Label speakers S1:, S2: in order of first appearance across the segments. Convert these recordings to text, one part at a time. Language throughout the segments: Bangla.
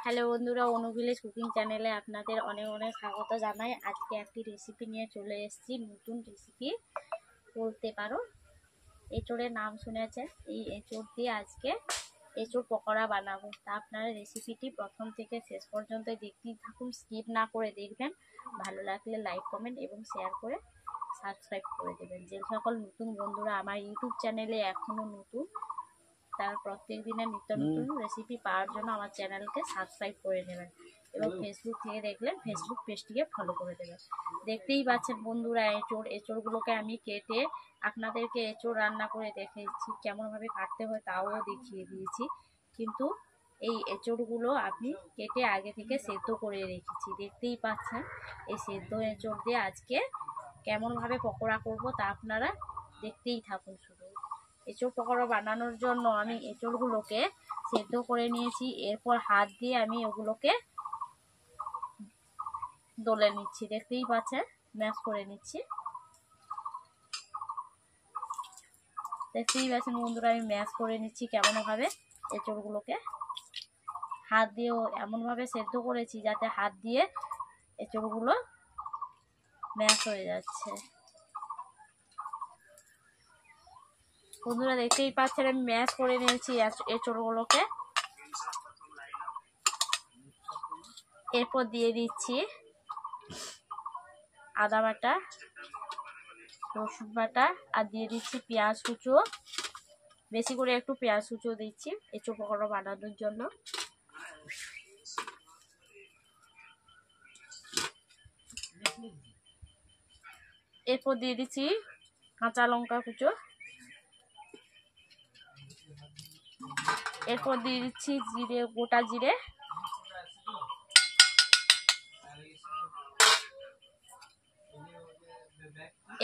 S1: হ্যালো বন্ধুরা, অনু ভিলেজ কুকিং চ্যানেলে আপনাদের অনেক অনেক স্বাগত জানাই। আজকে একটি রেসিপি নিয়ে চলে এসেছি, নতুন রেসিপি বলতে পারো। এঁচোড়ের নাম শুনেছেন, এই এঁচোড় দিয়ে আজকে এঁচোড় পকোড়া বানাবো। তা আপনারা রেসিপিটি প্রথম থেকে শেষ পর্যন্ত দেখতেই থাকুন, স্কিপ না করে দেখবেন। ভালো লাগলে লাইক, কমেন্ট এবং শেয়ার করে সাবস্ক্রাইব করে দেবেন। যে সকল নতুন বন্ধুরা আমার ইউটিউব চ্যানেলে এখনও নতুন, তার প্রত্যেক দিনের নিত্য নতুন রেসিপি পাওয়ার জন্য আমার চ্যানেলকে সাবস্ক্রাইব করে নেবেন এবং ফেসবুক থেকে দেখলেন ফেসবুক পেজটিকে ফলো করে দেবেন। দেখতেই পাচ্ছেন বন্ধুরা, এঁচোড়গুলোকে আমি কেটে আপনাদেরকে এঁচোড় রান্না করে দেখিয়েছি, কেমনভাবে কাটতে হয় তাও দেখিয়ে দিয়েছি। কিন্তু এই এঁচোড়গুলো আমি কেটে আগে থেকে সেদ্ধ করে রেখেছি। দেখতেই পাচ্ছেন এই সেদ্ধ এঁচোড় দিয়ে আজকে কেমনভাবে পকোড়া করব তা আপনারা দেখতেই থাকুন। শুধু এঁচোড় পকোড়া বানানোর জন্য আমি এঁচোড়গুলোকে সেদ্ধ করে নিয়েছি। এরপর হাত দিয়ে আমি ওগুলোকে দলে নিচ্ছি, দেখতেই পাচ্ছেন ম্যাশ করে নিচ্ছি। দেখতেই পাচ্ছেন বন্ধুরা, আমি ম্যাশ করে নিচ্ছি কেমনভাবে। এঁচোড়গুলোকে হাত দিয়েও এমনভাবে সেদ্ধ করেছি যাতে হাত দিয়ে এঁচোড়গুলো ম্যাশ হয়ে যাচ্ছে। বন্ধুরা দেখতেই পাচ্ছেন আমি ম্যাশ করে নিয়েছি এঁচোড়গুলোকে। এরপর দিয়ে দিচ্ছি আদা বাটা, রসুন বাটা, আর দিয়ে দিচ্ছি পেঁয়াজ কুচো। বেশি করে একটু পেঁয়াজ কুচো দিচ্ছি এঁচোড় পকোড়া বানানোর জন্য। এরপর দিয়ে দিচ্ছি কাঁচা লঙ্কা কুচো। এরপর দিয়ে দিচ্ছি জিরে, গোটা জিরে।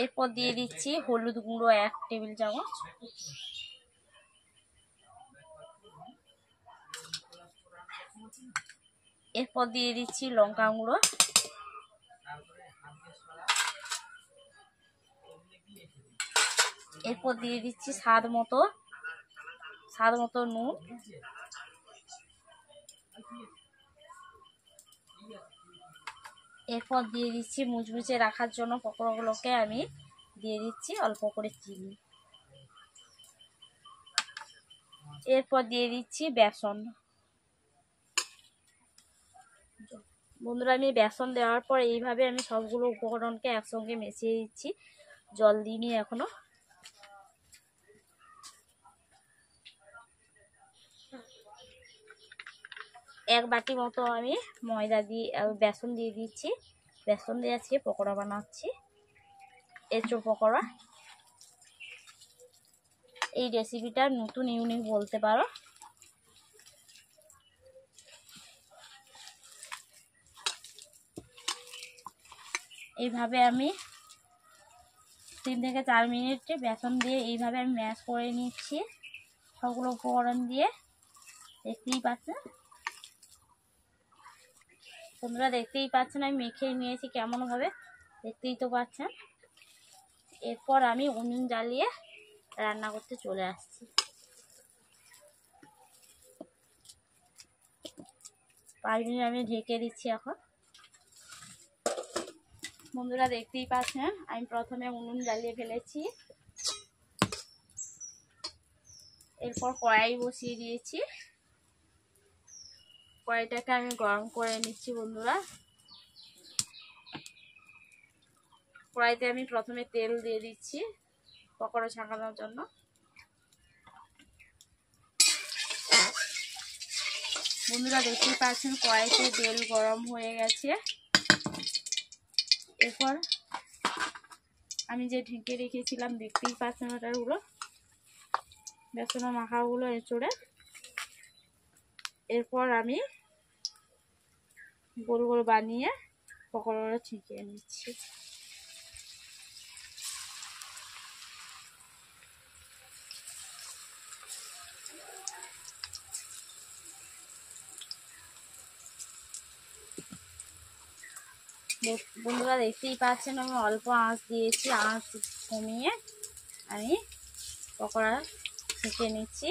S1: এরপর দিয়ে দিচ্ছি হলুদ গুঁড়ো 1 টেবিল চামচ। এরপর দিয়ে দিচ্ছি লঙ্কা গুঁড়ো। এরপর দিয়ে দিচ্ছি স্বাদ মতো নুন। এরপর দিয়ে দিচ্ছি মুচমুচে রাখার জন্য পকোড়াগুলোকে আমি দিয়ে দিচ্ছি অল্প করে চিনি। এরপর দিয়ে দিচ্ছি বেসন। বন্ধুরা আমি বেসন দেওয়ার পর এইভাবে আমি সবগুলো উপকরণকে একসঙ্গে মিশিয়ে দিচ্ছি, জল দিইনি এখনো। এক বাটি মতো আমি ময়দা দিয়ে বেসন দিয়ে দিচ্ছি। বেসন দিয়ে আজকে পকোড়া বানাচ্ছি, এঁচোড় পকোড়া। এই রেসিপিটা নতুন, ইউনিক বলতে পারো। এইভাবে আমি 3 থেকে 4 মিনিট বেসন দিয়ে এইভাবে আমি ম্যাশ করে নিচ্ছি সবগুলো উপকরণ দিয়ে। দেখতেই পাচ্ছেন তোমরা, দেখতেই পাচ্ছেন আমি মেখে নিয়েছি কেমনভাবে, দেখতেই তো পাচ্ছেন। এরপর আমি উনুন জ্বালিয়ে রান্না করতে চলে আসছি। 5 মিনিট আমি ঢেকে দিচ্ছি এখন। বন্ধুরা দেখতেই পাচ্ছেন আমি প্রথমে উনুন জ্বালিয়ে ফেলেছি। এরপর কড়াই বসিয়ে দিয়েছি। কড়াইটাকে আমি গরম করে নিচ্ছি বন্ধুরা। কড়াইতে আমি প্রথমে তেল দিয়ে দিচ্ছি পকোড়া ছাকানোর জন্য। বন্ধুরা দেখতেই পাচ্ছেন কড়াইতে তেল গরম হয়ে গেছে। এরপর আমি যে ঢেকে রেখেছিলাম, দেখতেই পাচ্ছেন ওটাগুলো বেসনের মাখাগুলো এঁচোড়ে। এরপর আমি গোল গোল বানিয়ে পকোড়াটা ছিটিয়ে নিচ্ছি। বন্ধুরা দেখতেই পাচ্ছেন আমি অল্প আঁচ দিয়েছি, আঁচ কমিয়ে আমি পকোড়া ছেঁকে নিচ্ছি।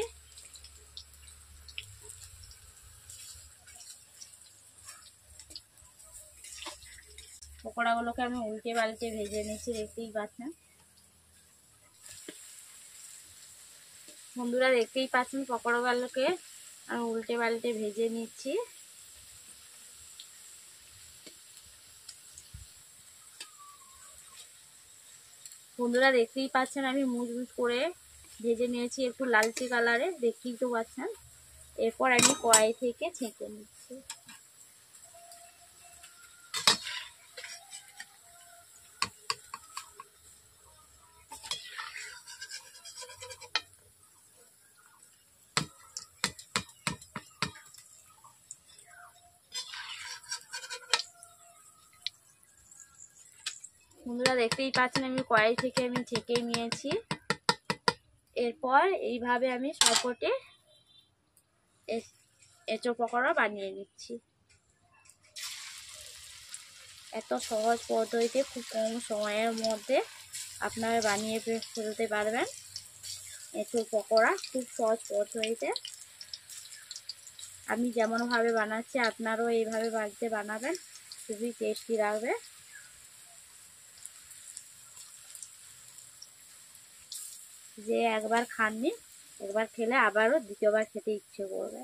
S1: পকোড়াগুলোকে আমি উল্টে পাল্টে ভেজে নিচ্ছি, দেখতেই পাচ্ছেন বন্ধুরা, দেখতেই পাচ্ছেন পকোড়াগুলোকে আমি উল্টে পাল্টে ভেজে নিচ্ছি। বন্ধুরা দেখতেই পাচ্ছেন আমি মুচমুচ করে ভেজে নিয়েছি, একটু লালচে কালারে, দেখতেই তো পাচ্ছেন। এরপর আমি কড়াই থেকে ছেঁকে নিচ্ছি। বন্ধুরা দেখতেই পাচ্ছেন আমি কড়াই থেকে ছেঁকে নিয়েছি। এরপর এইভাবে আমি সবকটি এঁচোড় পকোড়া বানিয়ে নিচ্ছি। এত সহজ পদ্ধতিতে খুব কম সময়ের মধ্যে আপনারা বানিয়ে ফেলতে পারবেন এঁচোড় পকোড়া, খুব সহজ পদ্ধতিতে। আমি যেমনভাবে বানাচ্ছি আপনারাও এইভাবে বাড়িতে বানাবেন, খুবই টেস্টি লাগবে। যে একবার খাননি, একবার খেলে আবারও দ্বিতীয়বার খেতে ইচ্ছে করবে।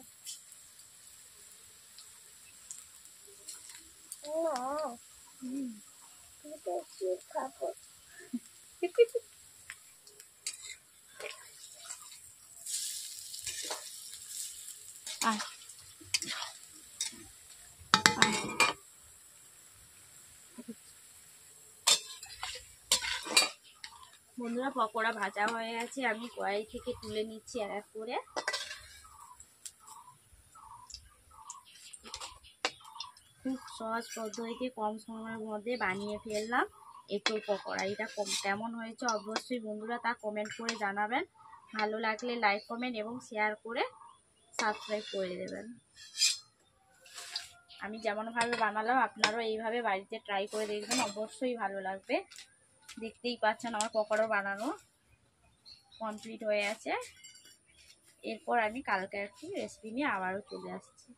S1: বন্ধুরা পকোড়া ভাজা হয়ে গেছে, আমি কড়াই থেকে তুলে নিচ্ছি এক এক করে। খুব সহজ পদ্ধতিতে কম সময়ের মধ্যে বানিয়ে ফেললাম এঁচোড় পকোড়া। এটা কেমন হয়েছে অবশ্যই বন্ধুরা তা কমেন্ট করে জানাবেন। ভালো লাগলে লাইক কমেন্ট এবং শেয়ার করে সাবস্ক্রাইব করে দেবেন। আমি যেমনভাবে বানালাম আপনারাও এইভাবে বাড়িতে ট্রাই করে দেখবেন, অবশ্যই ভালো লাগবে। দেখতেই পাচ্ছেন আমার পকোড়া বানানো কমপ্লিট হয়ে আছে। এরপর আমি কালকে একটি রেসিপি নিয়ে আবারও চলে আসছি।